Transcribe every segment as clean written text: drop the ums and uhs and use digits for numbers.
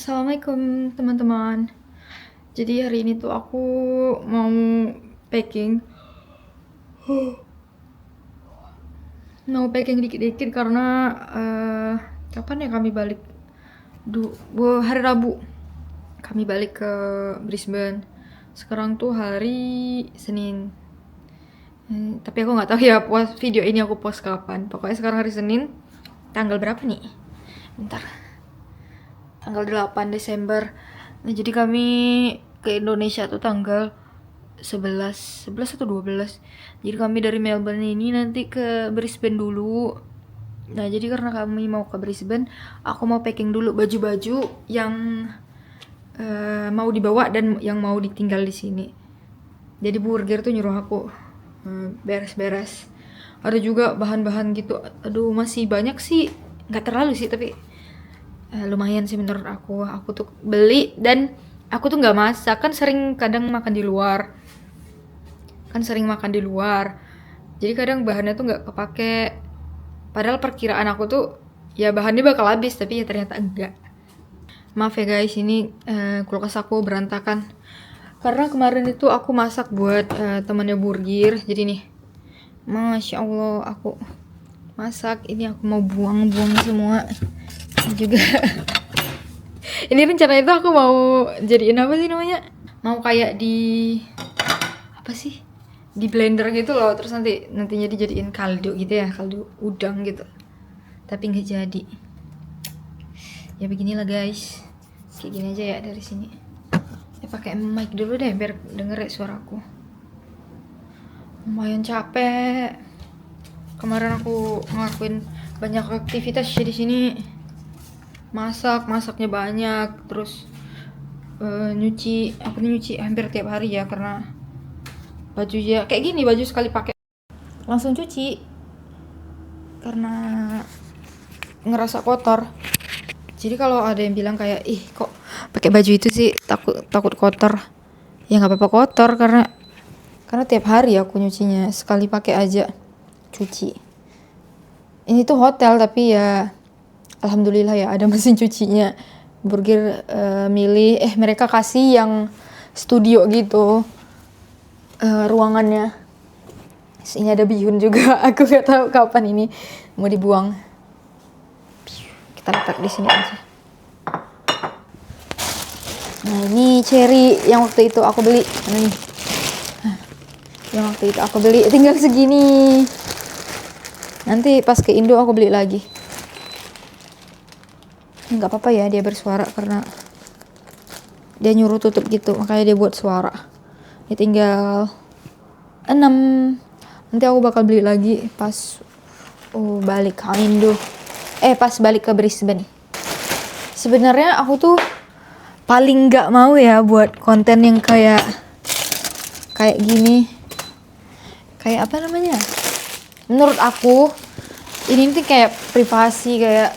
Assalamualaikum teman-teman. Jadi hari ini tuh aku mau packing. Mau packing dikit-dikit karena kapan ya kami balik? Hari Rabu. Kami balik ke Brisbane. Sekarang tuh hari Senin. Tapi aku nggak tahu ya video ini aku post kapan. Pokoknya sekarang hari Senin. Tanggal berapa nih? Bentar. Tanggal 8 Desember. Nah, jadi kami ke Indonesia tuh tanggal 11 atau 12. Jadi kami dari Melbourne ini nanti ke Brisbane dulu. Nah, jadi karena kami mau ke Brisbane, aku mau packing dulu baju-baju yang mau dibawa dan yang mau ditinggal di sini. Jadi Burger tuh nyuruh aku beres-beres. Ada juga bahan-bahan gitu. Aduh, masih banyak sih. Nggak terlalu sih, tapi lumayan sih menurut aku tuh beli dan aku tuh nggak masak, kan sering kadang makan di luar, jadi kadang bahannya tuh nggak kepake, padahal perkiraan aku tuh ya bahannya bakal habis, tapi ya ternyata enggak. Maaf ya guys, ini kulkas aku berantakan karena kemarin itu aku masak buat temannya Burgir. Jadi nih, Masya Allah, aku masak ini, aku mau buang-buang semua juga. Ini rencana itu aku mau jadiin apa sih namanya, mau kayak di apa sih, di blender gitu loh, terus nantinya dijadiin kaldu gitu ya, kaldu udang gitu, tapi nggak jadi. Ya beginilah guys, kayak gini aja ya dari sini. Pakai mic dulu deh biar denger ya suaraku. Lumayan capek, kemarin aku ngelakuin banyak aktivitas di sini. Masaknya banyak, terus nyuci hampir tiap hari ya, karena baju ya kayak gini, baju sekali pakai langsung cuci karena ngerasa kotor. Jadi kalau ada yang bilang kayak, ih kok pakai baju itu sih, takut kotor, ya nggak apa-apa kotor, karena tiap hari aku nyucinya, sekali pakai aja cuci. Ini tuh hotel tapi ya alhamdulillah ya ada mesin cucinya. Burger milih, mereka kasih yang studio gitu ruangannya. Ini ada bihun juga. Aku gak tahu kapan ini mau dibuang. Kita letak di sini aja. Nah, ini cherry yang waktu itu aku beli. Nah, nih. Yang waktu itu aku beli tinggal segini. Nanti pas ke Indo aku beli lagi. Nggak apa-apa ya dia bersuara karena dia nyuruh tutup gitu, makanya dia buat suara. Dia tinggal 6. Nanti aku bakal beli lagi pas balik ke Indo, pas balik ke Brisbane. Sebenarnya aku tuh paling nggak mau ya buat konten yang kayak gini, kayak apa namanya, menurut aku ini tuh kayak privasi, kayak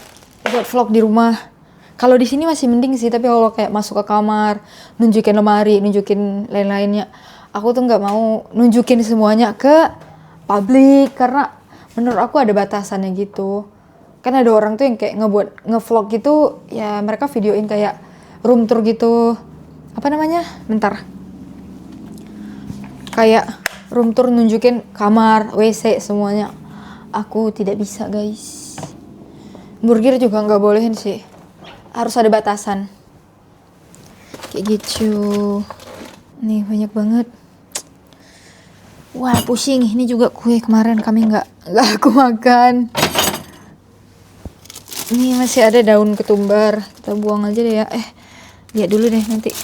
buat vlog di rumah. Kalau di sini masih mending sih, tapi kalau kayak masuk ke kamar, nunjukin lemari, nunjukin lain-lainnya, aku tuh nggak mau nunjukin semuanya ke publik karena menurut aku ada batasannya gitu. Kan ada orang tuh yang kayak ngevlog gitu, ya mereka videoin kayak room tour gitu. Apa namanya? Bentar. Kayak room tour nunjukin kamar, WC semuanya. Aku tidak bisa guys. Burger juga nggak bolehin sih, harus ada batasan kayak gitu. Nih banyak banget, wah pusing. Ini juga kue kemarin kami nggak aku makan. Ini masih ada daun ketumbar, kita buang aja deh ya. Lihat dulu deh nanti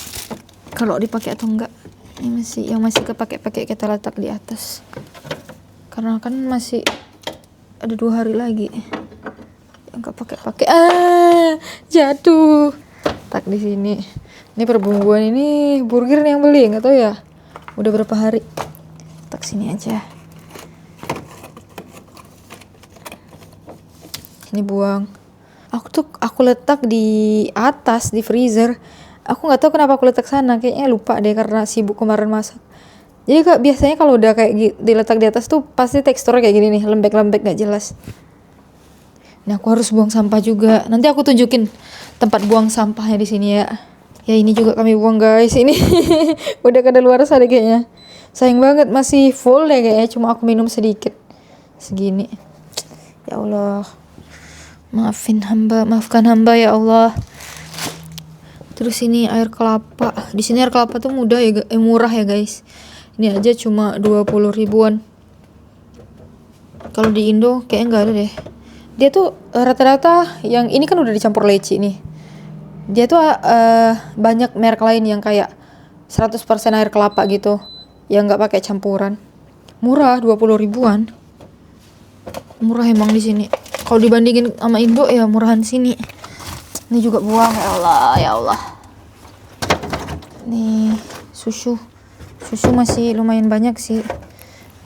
kalau dipakai atau enggak. Ini masih kepake-pakai, kita letak di atas karena kan masih ada 2 hari lagi. Nggak pakai jatuh, tak di sini. Ini perbumbuan ini Burger yang beli, nggak tahu ya udah berapa hari. Tak sini aja, ini buang. Aku letak di atas di freezer. Aku nggak tahu kenapa aku letak sana, kayaknya lupa deh karena sibuk kemarin masak. Jadi biasanya kalau udah kayak diletak di atas tuh pasti teksturnya kayak gini nih, lembek-lembek nggak jelas. Nah, aku harus buang sampah juga. Nanti aku tunjukin tempat buang sampahnya di sini ya. Ya ini juga kami buang guys. Ini udah kadaluarsa deh kayaknya. Sayang banget masih full deh kayaknya. Cuma aku minum sedikit. Segini. Ya Allah. Maafkan hamba ya Allah. Terus ini air kelapa. Di sini air kelapa tuh murah ya guys. Ini aja cuma 20 ribuan. Kalau di Indo kayaknya nggak ada deh. Dia tuh rata-rata yang ini kan udah dicampur leci nih. Dia tuh banyak merek lain yang kayak 100% air kelapa gitu, yang nggak pakai campuran. Murah 20 ribuan. Murah emang di sini. Kalau dibandingin sama Indo ya murahan sini. Ini juga buang ya Allah, ya Allah. Nih susu masih lumayan banyak sih.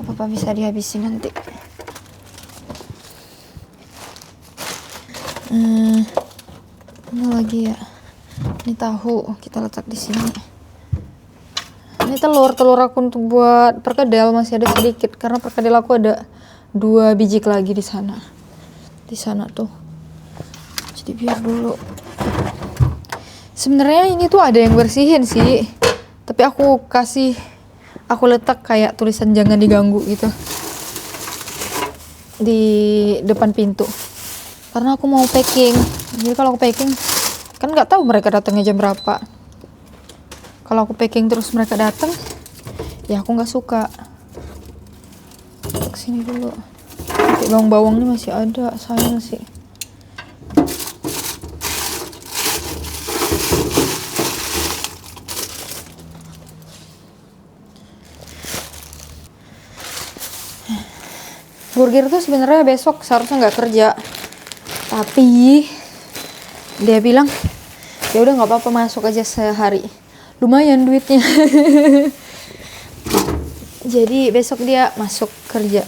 Apa bisa dihabisin nanti. Ini lagi ya. Ini tahu kita letak di sini. Ini telur aku untuk buat perkedel masih ada sedikit karena perkedel aku ada 2 biji lagi di sana. Di sana tuh. Jadi biar dulu. Sebenarnya ini tuh ada yang bersihin sih. Tapi aku letak kayak tulisan jangan diganggu gitu. Di depan pintu. Karena aku mau packing. Jadi kalau aku packing kan nggak tahu mereka datangnya jam berapa. Kalau aku packing terus mereka datang, ya aku nggak suka. Kesini dulu. Bawang-bawang ini masih ada, sayang sih. Burger tuh sebenarnya besok seharusnya nggak kerja, tapi dia bilang ya udah nggak apa-apa masuk aja sehari, lumayan duitnya. Jadi besok dia masuk kerja,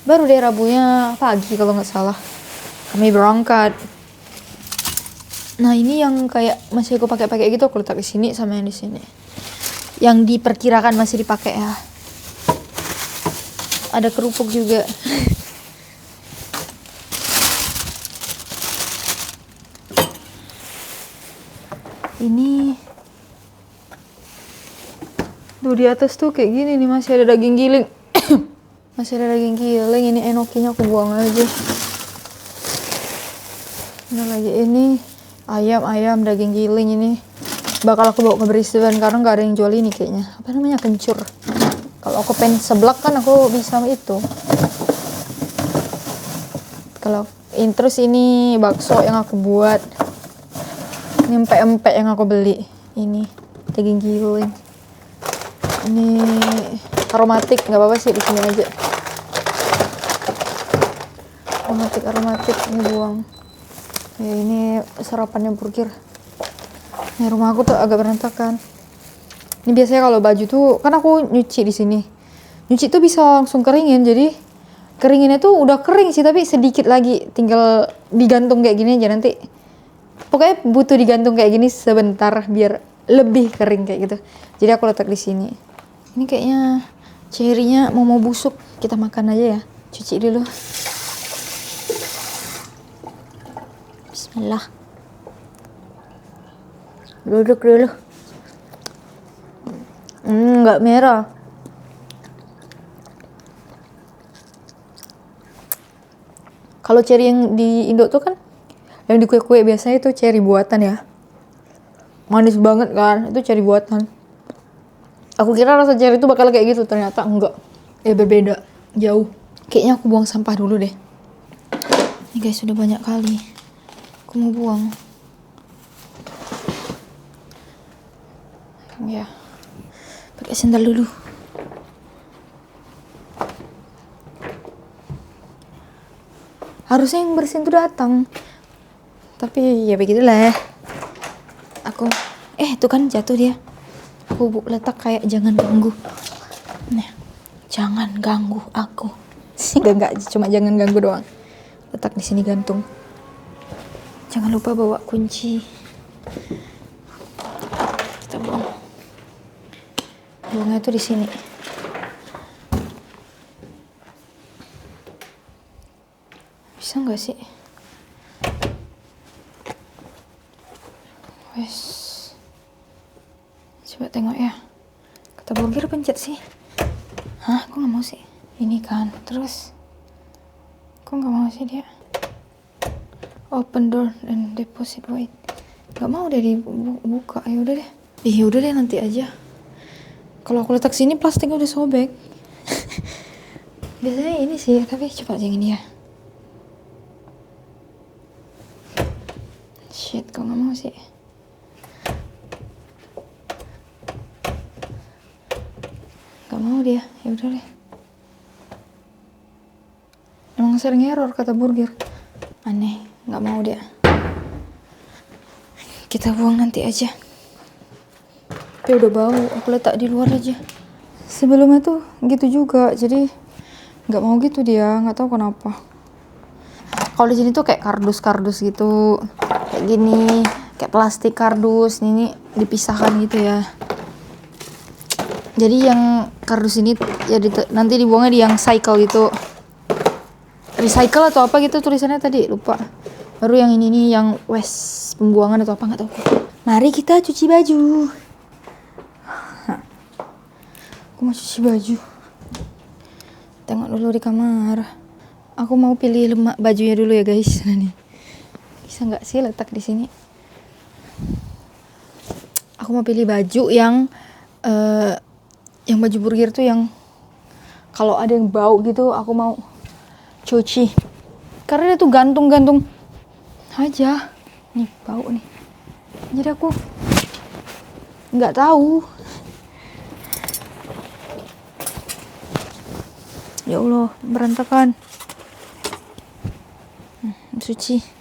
baru deh Rabunya pagi kalau nggak salah kami berangkat. Nah ini yang kayak masih aku pakai gitu aku letak di sini sama yang di sini, yang diperkirakan masih dipakai ya. Ada kerupuk juga. Ini tuh di atas tuh kayak gini nih masih ada daging giling. Masih ada daging giling. Ini enokinya aku buang aja. Ini lagi ini ayam daging giling ini bakal aku bawa ke Brisbane karena nggak ada yang jual ini kayaknya. Apa namanya, kencur. Kalau aku pengen seblak kan aku bisa itu. Kalau terus ini bakso yang aku buat. Ini empek-empek yang aku beli. Ini daging giling. Ini aromatik, nggak apa-apa sih di sini aja. Aromatik ini buang. Ya ini sarapannya burger. Ini rumah aku tuh agak berantakan. Ini biasanya kalau baju tuh kan aku nyuci di sini. Nyuci tuh bisa langsung keringin, jadi keringinnya tuh udah kering sih tapi sedikit lagi, tinggal digantung kayak gini aja nanti. Pokoknya butuh digantung kayak gini sebentar biar lebih kering kayak gitu. Jadi aku letak di sini. Ini kayaknya cherry-nya mau busuk. Kita makan aja ya. Cuci dulu. Bismillah. Duduk dulu. Nggak merah. Kalau cherry yang di Indo tuh kan, yang di kue-kue biasanya itu cherry buatan ya. Manis banget kan, itu cherry buatan. Aku kira rasa cherry itu bakal kayak gitu, ternyata enggak. Berbeda, jauh. Kayaknya aku buang sampah dulu deh. Ini guys, sudah banyak kali. Aku mau buang. Ya. Pakai sendal dulu. Harusnya yang bersihin tuh datang. Tapi ya begitulah. Aku itu kan jatuh dia. Aku letak kayak jangan ganggu. Nah, jangan ganggu aku. Enggak, cuma jangan ganggu doang. Letak di sini gantung. Jangan lupa bawa kunci. Kita buang. Buangnya tuh di sini. Bisa nggak sih? Wes. Coba tengok ya. Kata burger pencet sih. Hah, kok nggak mau sih? Ini kan, terus kok nggak mau sih dia? Open door and deposit wait. Nggak mau deh dibuka. Ya udah deh. Udah deh nanti aja. Kalau aku letak sini plastiknya udah sobek. Biasanya ini sih, tapi coba yang ini ya. Shit, kok nggak mau sih? Nggak mau dia, ya udah deh. Emang sering error kata burger. Aneh, nggak mau dia. Kita buang nanti aja. Tapi udah bau, aku letak di luar aja. Sebelumnya tuh gitu juga, jadi nggak mau gitu dia, nggak tahu kenapa. Kalau di sini tuh kayak kardus-kardus gitu, kayak gini, kayak plastik kardus, ini dipisahkan gitu ya. Jadi yang kardus ini ya nanti dibuangnya di yang cycle gitu, recycle atau apa gitu tulisannya tadi lupa. Baru yang ini nih yang waste pembuangan atau apa nggak tahu. Mari kita cuci baju. Aku mau cuci baju. Tengok dulu di kamar. Aku mau pilih lemak bajunya dulu ya guys. Nih. Bisa nggak sih letak di sini? Aku mau pilih baju yang baju burger tuh yang kalau ada yang bau gitu aku mau cuci. Karena dia tuh gantung-gantung aja. Nih bau nih. Jadi aku nggak tahu. Ya Allah, berantakan. Suci.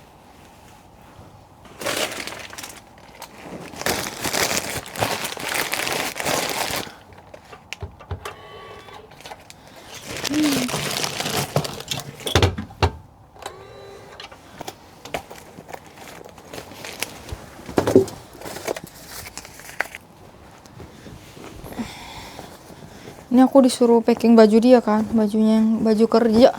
Ini aku disuruh packing baju dia kan, bajunya yang baju kerja.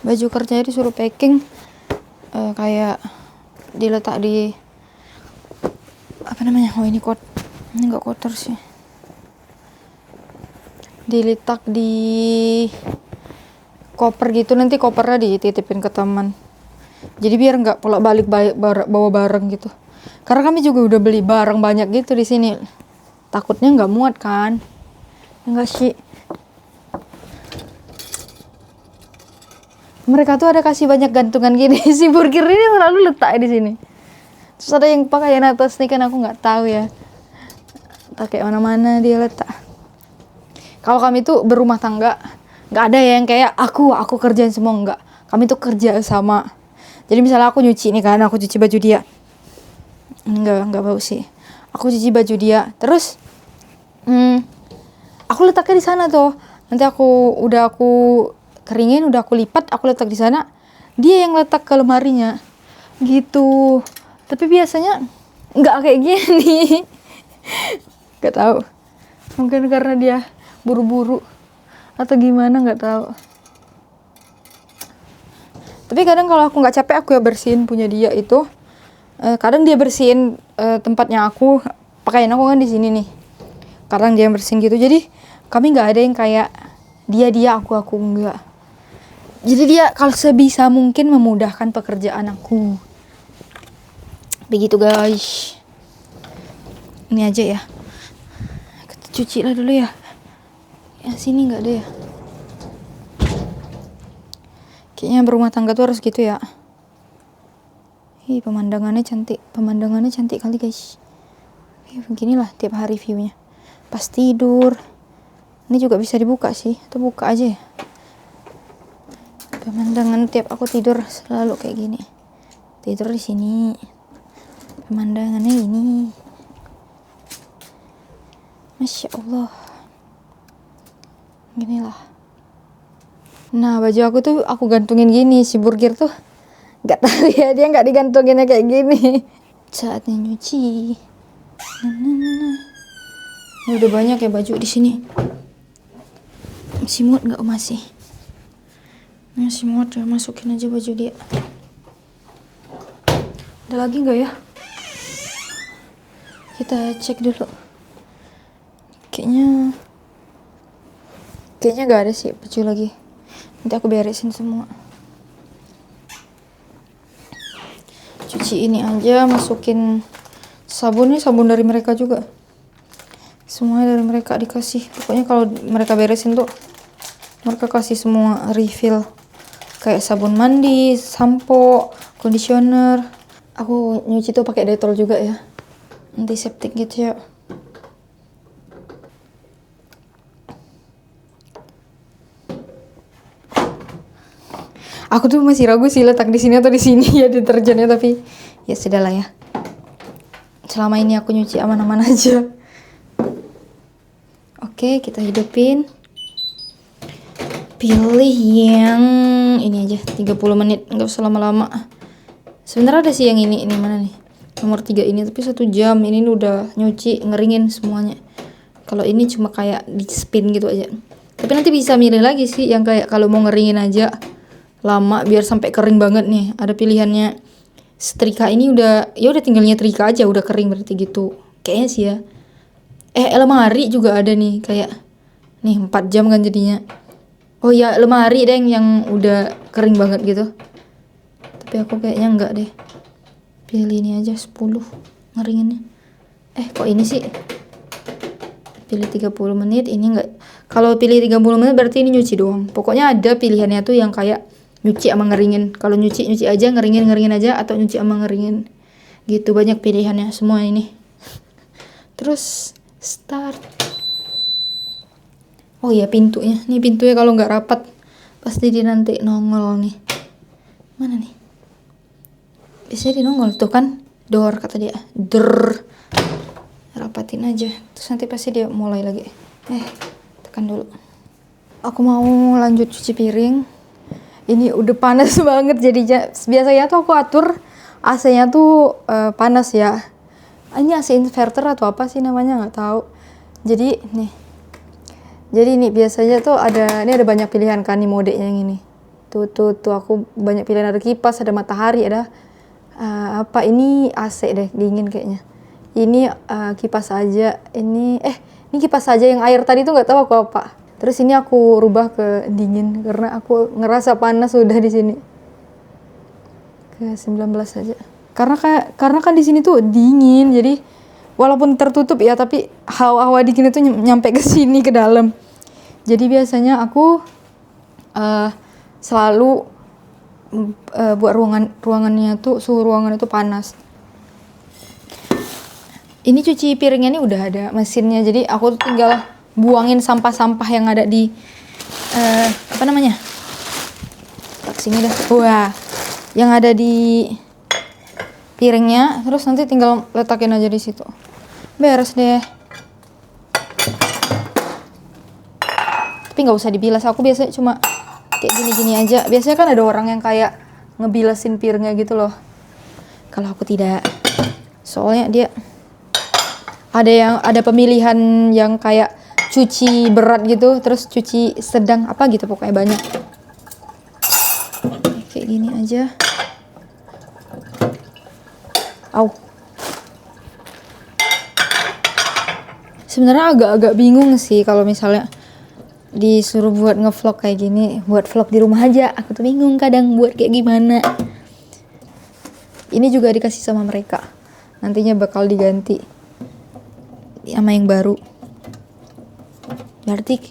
Baju kerjanya disuruh packing kayak diletak di apa namanya? Oh ini enggak kotor sih. Diletak di koper gitu, nanti kopernya dititipin ke teman. Jadi biar nggak bolak-balik bawa barang gitu. Karena kami juga udah beli barang banyak gitu di sini. Takutnya nggak muat kan? Enggak sih. Mereka tuh ada kasih banyak gantungan gini. Si burger ini selalu letak di sini. Terus ada yang pakaian atas nih kan aku nggak tahu ya. Tak kayak mana-mana dia letak. Kalau kami tuh berumah tangga, nggak ada yang kayak aku kerjain semua, nggak. Kami tuh kerja sama. Jadi misalnya aku nyuci nih kan, aku cuci baju dia. Enggak bau sih. Aku cuci baju dia, terus aku letaknya di sana tuh. Nanti aku keringin, udah aku lipat, aku letak di sana. Dia yang letak ke lemarinya. Gitu. Tapi biasanya nggak kayak gini. Nggak tahu. Mungkin karena dia buru-buru atau gimana, nggak tahu. Tapi kadang kalau aku nggak capek, aku ya bersihin punya dia itu. Kadang dia bersihin tempatnya aku, pakaian aku kan di sini nih. Kadang dia yang bersihin gitu. Jadi kami nggak ada yang kayak dia aku enggak. Jadi dia kalau sebisa mungkin memudahkan pekerjaan aku. Begitu guys. Ini aja ya. Kita cuci lah dulu ya. Yang sini nggak ada ya. Kayaknya berumah tangga tuh harus gitu ya. Pemandangannya cantik kali guys. Beginilah tiap hari viewnya. Pas tidur. Ini juga bisa dibuka sih, atau buka aja ya. Pemandangan tiap aku tidur selalu kayak gini. Tidur di sini. Pemandangannya ini. Masya Allah. Ginilah. Nah baju aku tuh aku gantungin gini. Si burger tuh nggak tahu ya, dia nggak digantunginnya kayak gini. Saatnya nyuci. Udah banyak ya baju di sini. Masih muat nggak? Masih muat ya, masukin aja baju dia. Ada lagi nggak ya? Kita cek dulu. Kayaknya nggak ada sih baju lagi. Nanti aku beresin semua. Cuci ini aja, masukin sabun. Nih sabun dari mereka juga. Semuanya dari mereka dikasih. Pokoknya kalau mereka beresin tuh mereka kasih semua refill. Kayak sabun mandi, sampo, conditioner. Aku nyuci tuh pakai Dettol juga ya. Antiseptik gitu ya. Aku tuh masih ragu sih letak di sini atau di sini ya deterjennya, tapi ya sudahlah ya. Selama ini aku nyuci aman-aman aja. Oke, kita hidupin. Pilih yang ini aja, 30 menit, nggak usah lama-lama. Sebenarnya ada sih yang ini mana nih? Nomor 3 ini, tapi 1 jam. Ini udah nyuci, ngeringin semuanya. Kalau ini cuma kayak di spin gitu aja. Tapi nanti bisa milih lagi sih yang kayak kalau mau ngeringin aja lama biar sampai kering banget nih. Ada pilihannya. Setrika ini udah tinggal nyetrika aja udah kering berarti gitu. Kayaknya sih ya. Lemari juga ada nih kayak nih 4 jam kan jadinya. Oh ya, lemari deh yang udah kering banget gitu. Tapi aku kayaknya enggak deh. Pilih ini aja 10 ngeringinnya. Kok ini sih? Pilih 30 menit, ini enggak. Kalau pilih 30 menit berarti ini nyuci doang. Pokoknya ada pilihannya tuh yang kayak nyuci sama ngeringin. Kalau nyuci aja, ngeringin aja, atau nyuci sama ngeringin. Gitu, banyak pilihannya semua ini. Terus start. Oh iya, pintunya. Nih pintunya kalau nggak rapat pasti dia nanti nongol nih. Mana nih? Biasanya dia nongol tuh kan. Door kata dia. Rapatin aja. Terus nanti pasti dia mulai lagi. Tekan dulu. Aku mau lanjut cuci piring. Ini udah panas banget jadinya. Biasanya tuh aku atur AC-nya tuh panas ya. Ini AC inverter atau apa sih namanya, nggak tahu. Jadi nih biasanya tuh ada banyak pilihan kan nih modenya yang ini. Tuh aku banyak pilihan, ada kipas, ada matahari, ada ini AC deh, dingin kayaknya. Ini kipas aja. Ini kipas aja, yang air tadi tuh nggak tahu aku apa. Terus ini aku rubah ke dingin karena aku ngerasa panas udah di sini. Ke 19 aja. Karena kan di sini tuh dingin, jadi walaupun tertutup ya, tapi hawa dingin itu nyampe ke sini ke dalam. Jadi biasanya aku selalu buat ruangannya tuh suhu ruangan itu panas. Ini cuci piringnya ini udah ada mesinnya, jadi aku tuh tinggal buangin sampah-sampah yang ada di tak sini dah. Wah, yang ada di piringnya, terus nanti tinggal letakin aja di situ. Beres deh. Tapi nggak usah dibilas, aku biasanya cuma kayak gini-gini aja. Biasanya kan ada orang yang kayak ngebilasin piringnya gitu loh. Kalau aku tidak. Soalnya dia ada pemilihan yang kayak cuci berat gitu, terus cuci sedang apa gitu, pokoknya banyak. Kayak gini aja. Sebenarnya agak-agak bingung sih kalau misalnya disuruh buat ngevlog kayak gini, buat vlog di rumah aja. Aku tuh bingung kadang buat kayak gimana. Ini juga dikasih sama mereka. Nantinya bakal diganti sama yang baru.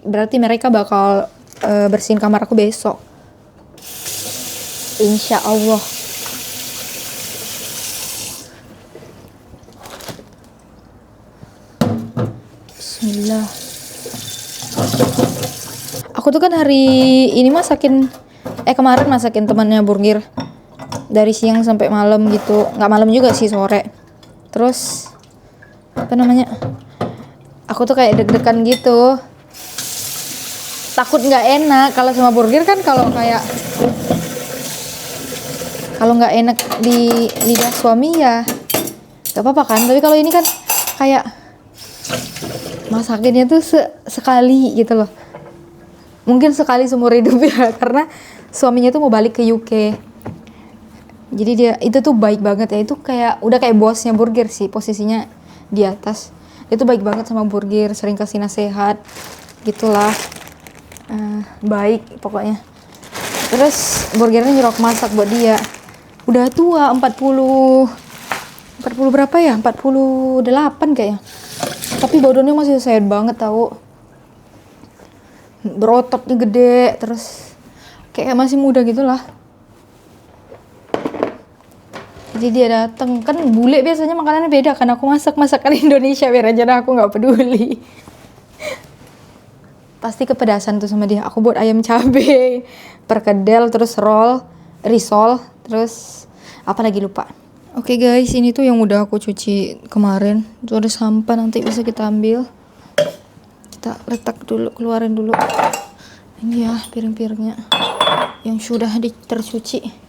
Berarti mereka bakal bersihin kamar aku besok. Insya Allah. Bismillah. Aku tuh kan hari ini kemarin masakin temannya burger dari siang sampai malam gitu. Nggak malam juga sih, sore. Terus aku tuh kayak deg-degan gitu, takut nggak enak. Kalau sama burger kan kalau nggak enak di lidah suami ya nggak apa-apa kan. Tapi kalau ini kan kayak masakinnya tuh sekali gitu loh. Mungkin sekali seumur hidup ya, karena suaminya tuh mau balik ke UK. Jadi dia itu tuh baik banget ya, itu kayak udah kayak bosnya burger sih, posisinya di atas. Itu baik banget sama burger, sering kasih nasihat gitulah. Baik pokoknya. Terus burgernya nyuruh aku masak buat dia. Udah tua, 40 berapa ya? 48 kayaknya. Tapi badannya masih sehat banget tahu. Berototnya gede, terus kayak masih muda gitulah. Jadi dia dateng, kan bule biasanya makanannya beda kan, aku masak masakan Indonesia biar aja dah, aku nggak peduli. Pasti kepedasan tuh sama dia. Aku buat ayam cabe, perkedel, terus risol, terus apa lagi lupa. Oke guys, ini tuh yang udah aku cuci kemarin. Itu ada sampah, nanti bisa kita ambil. Kita letak dulu, keluarin dulu. Ini ya piring-piringnya yang sudah tercuci.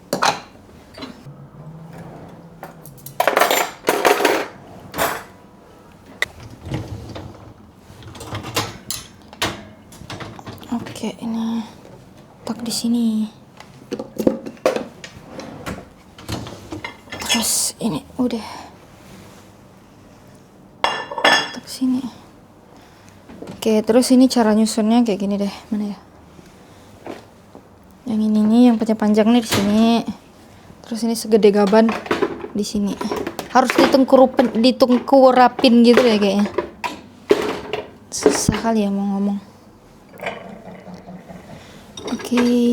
Oke, ini tak di sini. Terus ini udah tak sini. Oke, terus ini cara nyusunnya kayak gini deh. Mana ya? Yang ini nih, yang panjang nih di sini. Terus ini segede gaban di sini. Harus ditengkurapin gitu ya kayaknya. Susah kali ya mau ngomong. Oke.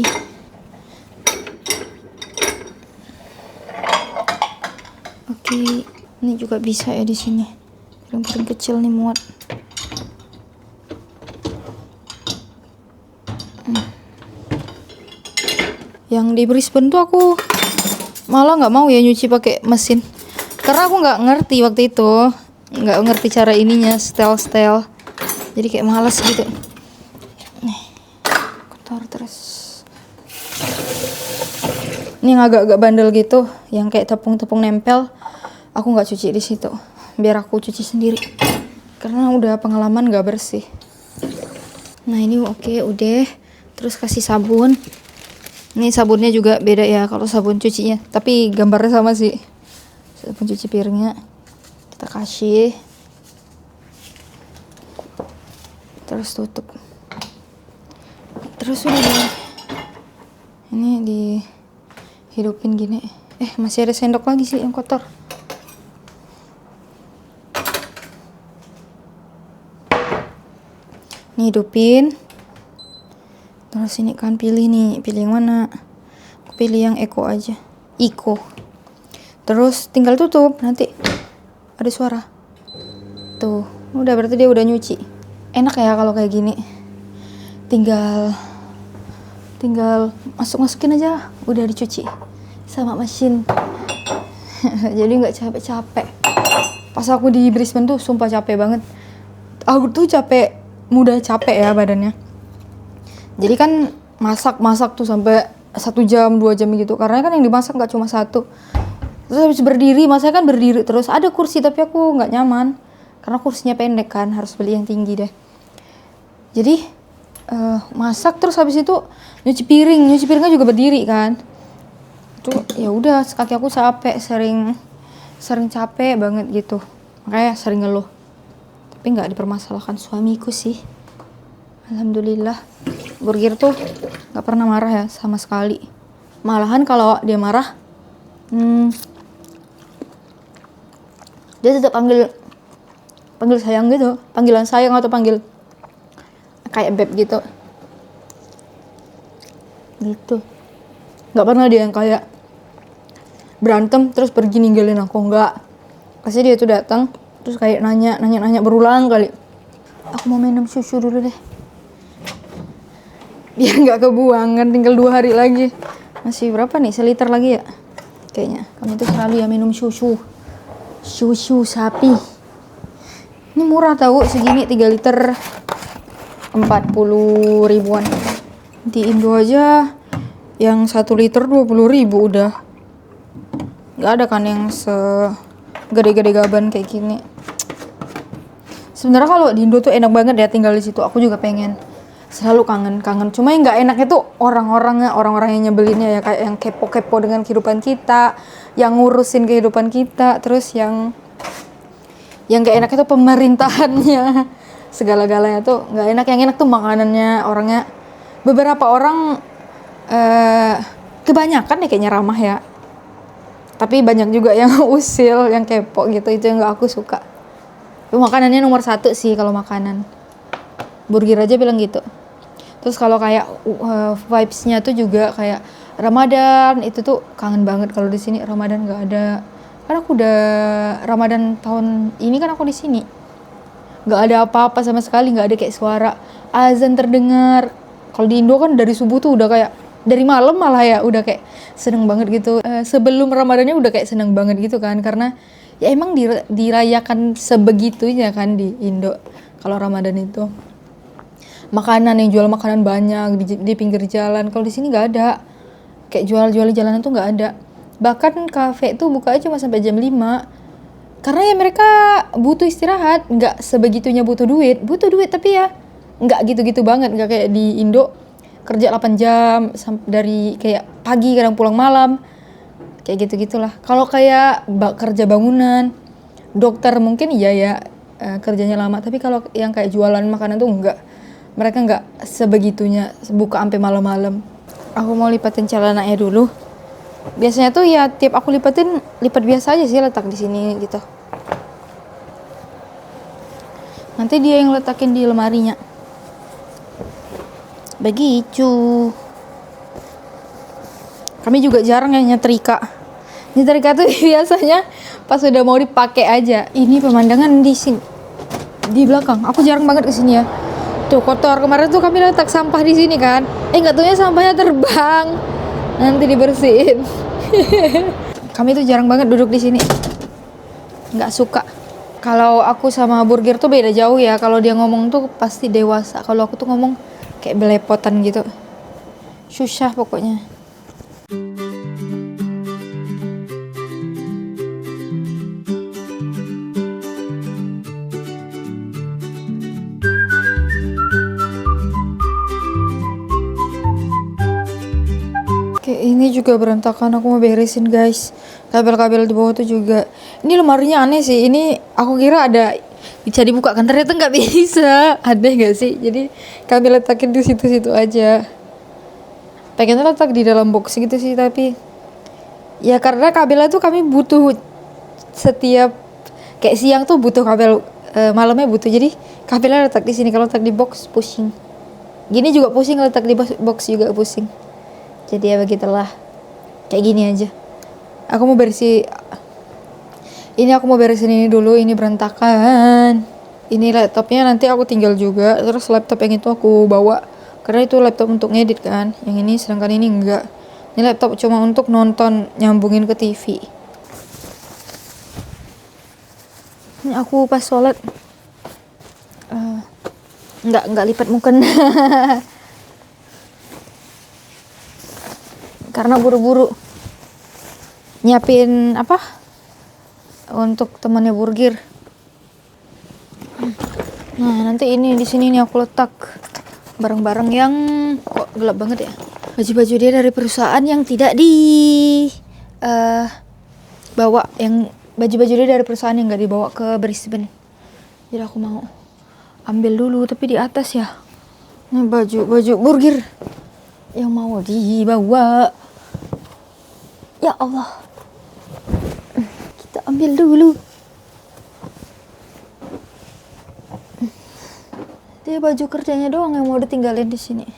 Oke, ini juga bisa ya di sini. Piring-piring kecil nih muat. Yang di Brisbane tuh aku malah nggak mau ya nyuci pakai mesin, karena aku nggak ngerti waktu itu, nggak ngerti cara ininya, style. Jadi kayak malas gitu. Nih, kotor terus. Ini yang agak-agak bandel gitu, yang kayak tepung-tepung nempel, aku nggak cuci di situ, biar aku cuci sendiri, karena udah pengalaman nggak bersih. Nah ini oke, udah. Terus kasih sabun. Ini sabunnya juga beda ya kalau sabun cucinya, tapi gambarnya sama sih. Sabun cuci piringnya kita kasih, terus tutup. Terus udah deh. Ini dihidupin gini. Masih ada sendok lagi sih yang kotor. Nih hidupin. Terus ini kan pilih yang mana. Aku pilih yang eco aja, eco. Terus tinggal tutup, nanti ada suara tuh, udah berarti dia udah nyuci. Enak ya kalau kayak gini, tinggal masukin aja, udah dicuci sama mesin. Jadi nggak capek-capek. Pas aku di Brisbane tuh sumpah capek banget. Aku tuh mudah capek ya badannya. Jadi kan masak tuh sampai 1 jam 2 jam gitu, karena kan yang dimasak nggak cuma satu. Terus habis berdiri, masanya kan berdiri terus. Ada kursi tapi aku nggak nyaman karena kursinya pendek kan, harus beli yang tinggi deh. Jadi masak terus habis itu nyuci piringnya juga berdiri kan. Itu ya udah, kaki aku capek, sering capek banget gitu, makanya sering ngeluh. Tapi nggak dipermasalahkan suamiku sih, alhamdulillah. Burger tuh nggak pernah marah ya sama sekali. Malahan kalau dia marah, dia tetap panggil sayang gitu, panggilan sayang atau panggil kayak beb gitu. Nggak pernah dia yang kayak berantem terus pergi ninggalin aku, nggak. Pasti dia tuh datang terus kayak nanya berulang kali, aku mau minum susu dulu deh, biar nggak kebuangan. Tinggal 2 hari lagi, masih berapa nih, 1 liter lagi ya kayaknya. Kami tuh selalu ya minum susu sapi. Ini murah tahu, segini 3 liter 40 ribuan. Di Indo aja yang 1 liter 20 ribu udah. Nggak ada kan yang segede-gede gaban kayak gini. Sebenarnya kalau di Indo tuh enak banget ya tinggal di situ. Aku juga pengen selalu kangen. Cuma yang nggak enaknya tuh orang-orang yang nyebelinnya ya, kayak yang kepo-kepo dengan kehidupan kita, yang ngurusin kehidupan kita, terus yang nggak enaknya tuh pemerintahannya, segala-galanya tuh nggak enak. Yang enak tuh makanannya, orangnya. Beberapa orang kebanyakan ya kayaknya ramah ya, tapi banyak juga yang usil, yang kepo gitu, itu yang nggak aku suka. Tapi makanannya nomor 1 sih kalau makanan. Burger aja bilang gitu. Terus kalau kayak vibes-nya tuh juga kayak Ramadan, itu tuh kangen banget. Kalau di sini Ramadan nggak ada. Kan aku udah Ramadan tahun ini kan aku di sini. Nggak ada apa-apa sama sekali, nggak ada kayak suara azan terdengar. Kalau di Indo kan dari subuh tuh udah kayak, dari malam malah ya udah kayak seneng banget gitu. Sebelum Ramadannya udah kayak seneng banget gitu kan, karena ya emang dirayakan sebegitunya kan di Indo kalau Ramadan itu. Makanan, yang jual makanan banyak di pinggir jalan. Kalau di sini nggak ada, kayak jual-jual di jalanan tuh nggak ada. Bahkan kafe tuh bukanya cuma sampai jam 5, karena ya mereka butuh istirahat. Nggak sebegitunya butuh duit tapi ya nggak gitu-gitu banget. Nggak kayak di Indo kerja 8 jam dari kayak pagi kadang pulang malam, kayak gitu-gitulah. Kalau kayak kerja bangunan, dokter mungkin iya ya, kerjanya lama. Tapi kalau yang kayak jualan makanan tuh enggak, mereka nggak sebegitunya buka sampai malam-malam. Aku mau lipatin celananya dulu. Biasanya tuh ya tiap aku lipat biasa aja sih, letak di sini gitu. Nanti dia yang letakin di lemarinya. Begitu. Kami juga jarang yang nyetrika. Nyetrika tuh biasanya pas udah mau dipakai aja. Ini pemandangan di sini, di belakang. Aku jarang banget kesini ya. Tuh kotor. Kemarin tuh kami letak sampah di sini kan. Nggak taunya sampahnya terbang. Nanti dibersihin. Kami tuh jarang banget duduk di sini. Nggak suka. Kalau aku sama Burger tuh beda jauh ya. Kalau dia ngomong tuh pasti dewasa. Kalau aku tuh ngomong kayak belepotan gitu. Susah pokoknya. Oke, ini juga berantakan. Aku mau beresin guys. Kabel-kabel di bawah tuh juga. Ini lemarinya aneh sih. Ini aku kira ada bisa dibuka kan, ternyata nggak bisa. Aneh nggak sih? Jadi kami letakin di situ-situ aja. Pengennya letak di dalam box gitu sih, tapi ya karena kabelnya tuh kami butuh setiap kayak siang tuh butuh kabel, malamnya butuh. Jadi kabelnya letak di sini. Kalau letak di box pusing. Gini juga pusing, letak di box juga pusing. Jadi ya begitulah, kayak gini aja. Aku mau beresin ini dulu. Ini berantakan. Ini laptopnya nanti aku tinggal juga. Terus laptop yang itu aku bawa, karena itu laptop untuk ngedit kan. Yang ini, sedangkan ini enggak. Ini laptop cuma untuk nonton, nyambungin ke TV. Ini aku pas sholat nggak lipat mukena. Karena buru-buru nyiapin apa untuk temannya Burger. Nah, nanti ini di sini nih aku letak barang-barang yang kok gelap banget ya. Baju-baju dia dari perusahaan yang tidak bawa, yang baju-baju dia dari perusahaan yang nggak dibawa ke Brisbane. Jadi aku mau ambil dulu, tapi di atas ya. Ini baju Burger yang mau dibawa. Ya Allah, kita ambil dulu. Dia baju kerjanya doang yang mau ditinggalin di sini.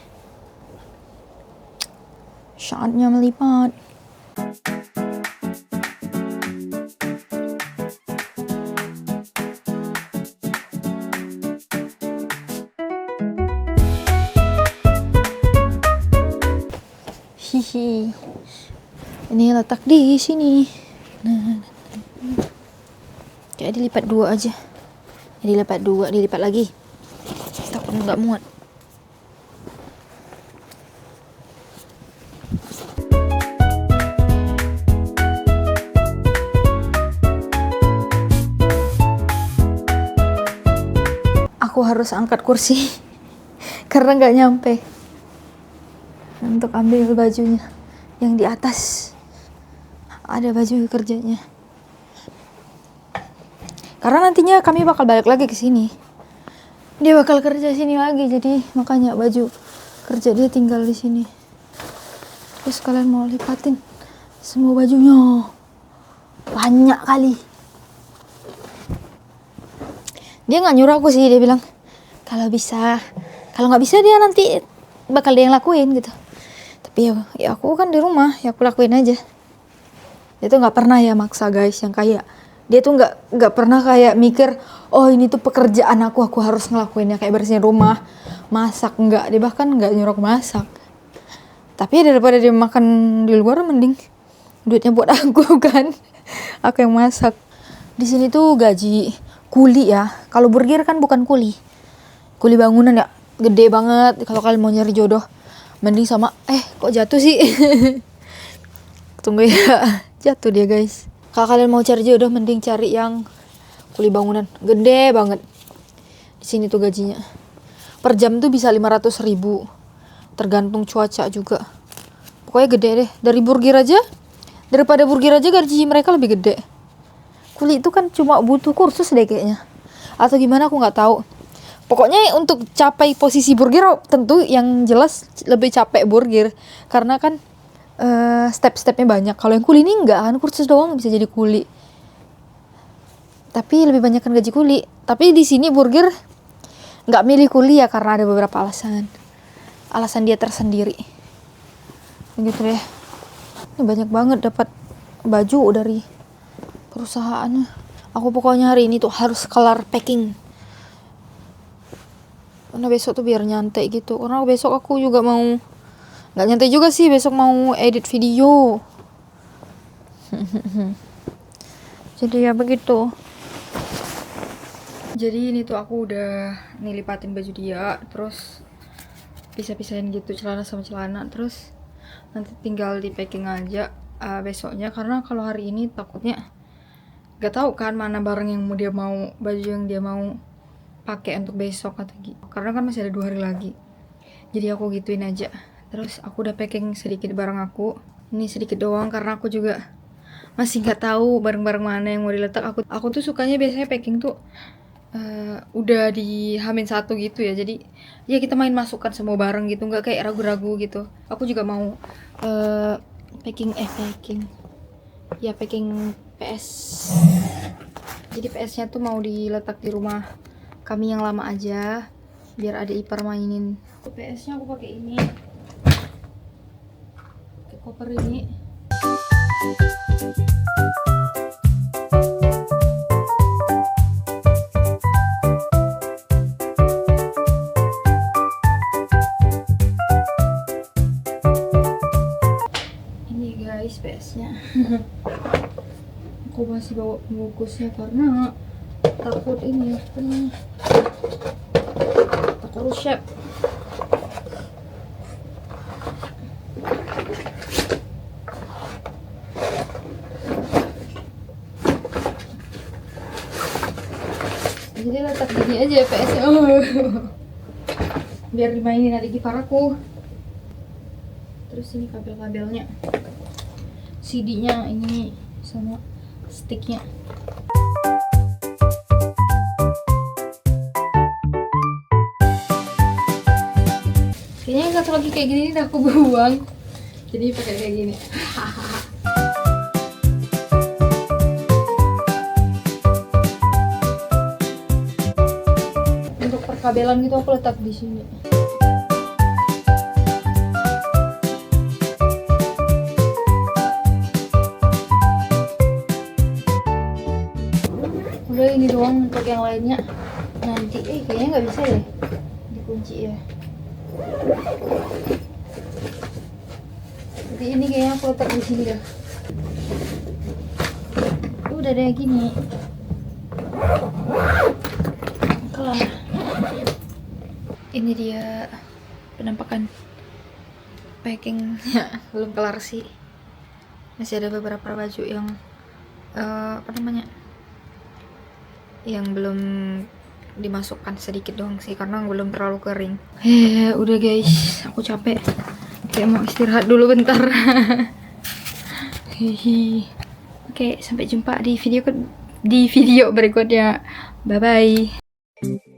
Saatnya melipat. Hihi. Ini letak di sini. Nah. Kayak dilipat 2 aja. Dilipat 2, dilipat lagi. Takut nggak muat. Aku harus angkat kursi. karena nggak nyampe untuk ambil bajunya yang di atas. Ada baju kerjanya. Karena nantinya kami bakal balik lagi ke sini. Dia bakal kerja sini lagi, jadi makanya baju kerja dia tinggal di sini. Terus kalian mau lipatin semua bajunya. Banyak kali. Dia nggak nyuruh aku sih, dia bilang kalau bisa, kalau nggak bisa dia nanti bakal dia yang lakuin gitu. Tapi ya aku kan di rumah, ya aku lakuin aja. Dia tuh nggak pernah ya maksa guys, yang kayak dia tuh nggak pernah kayak mikir, oh ini tuh pekerjaan aku harus ngelakuinnya, kayak bersihin rumah, masak. Nggak, dia bahkan nggak nyuruh aku masak. Tapi daripada dia makan di luar, mending duitnya buat aku kan. Aku yang masak. Di sini tuh gaji kuli ya. Kalau burger kan bukan kuli. Kuli bangunan ya, gede banget. Kalau kalian mau nyari jodoh, mending sama kok jatuh sih. Tunggu ya. Jatuh dia guys. Kalau kalian mau cari jodoh, mending cari yang kuli bangunan, gede banget. Di sini tuh gajinya per jam tuh bisa 500.000, tergantung cuaca juga. Pokoknya gede deh. Daripada burger aja gaji mereka lebih gede. Kuli itu kan cuma butuh kursus deh kayaknya, atau gimana aku nggak tahu. Pokoknya untuk capai posisi burger tentu yang jelas lebih capek burger, karena kan step-stepnya banyak. Kalau yang kuli ini enggak kan, kursus doang bisa jadi kuli. Tapi lebih banyak kan gaji kuli. Tapi di sini burger nggak milih kuli ya, karena ada beberapa alasan dia tersendiri. Begitu deh. Ini banyak banget dapat baju dari perusahaannya. Aku pokoknya hari ini tuh harus kelar packing. Karena besok tuh biar nyantai gitu. Karena besok aku juga mau, nggak nyantai juga sih, besok mau edit video. Jadi ya begitu. Jadi ini tuh aku udah nilipatin baju dia, terus pisah-pisahin gitu celana sama celana, terus nanti tinggal di packing aja besoknya. Karena kalau hari ini takutnya gak tahu kan mana barang yang baju yang dia mau pakai untuk besok atau gitu. Karena kan masih ada 2 hari lagi. Jadi aku gituin aja. Terus aku udah packing sedikit barang aku. Ini sedikit doang karena aku juga masih nggak tahu barang-barang mana yang mau diletak. Aku tuh sukanya biasanya packing tuh udah di H-1 gitu ya. Jadi ya kita main masukkan semua barang gitu, nggak kayak ragu-ragu gitu. Aku juga mau packing PS. Jadi PS-nya tuh mau diletak di rumah kami yang lama aja, biar ada ipar mainin. PS-nya aku pakai ini, pakai koper ini. Ini guys PS-nya. Aku masih bawa pembungkusnya karena takut ini takut rusak. Jadi letak gini aja PS-nya. Biar dimainin adik ipar aku. Terus ini kabel-kabelnya, CD-nya ini sama sticknya. Kayaknya yang satu lagi kayak gini udah aku buang, jadi pakai kayak gini. Untuk perkabelan gitu aku letak di sini. Udah ini doang, untuk yang lainnya nanti kayaknya nggak bisa deh dikunci ya. Jadi ini kayaknya aku letak di sini dah. Udah deh gini. Kelar. Ini dia penampakan packingnya. Belum kelar sih. Masih ada beberapa baju yang yang belum dimasukkan sedikit doang sih karena belum terlalu kering. Udah guys, aku capek. Kayak mau istirahat dulu bentar. Oke, sampai jumpa di video berikutnya. Bye bye.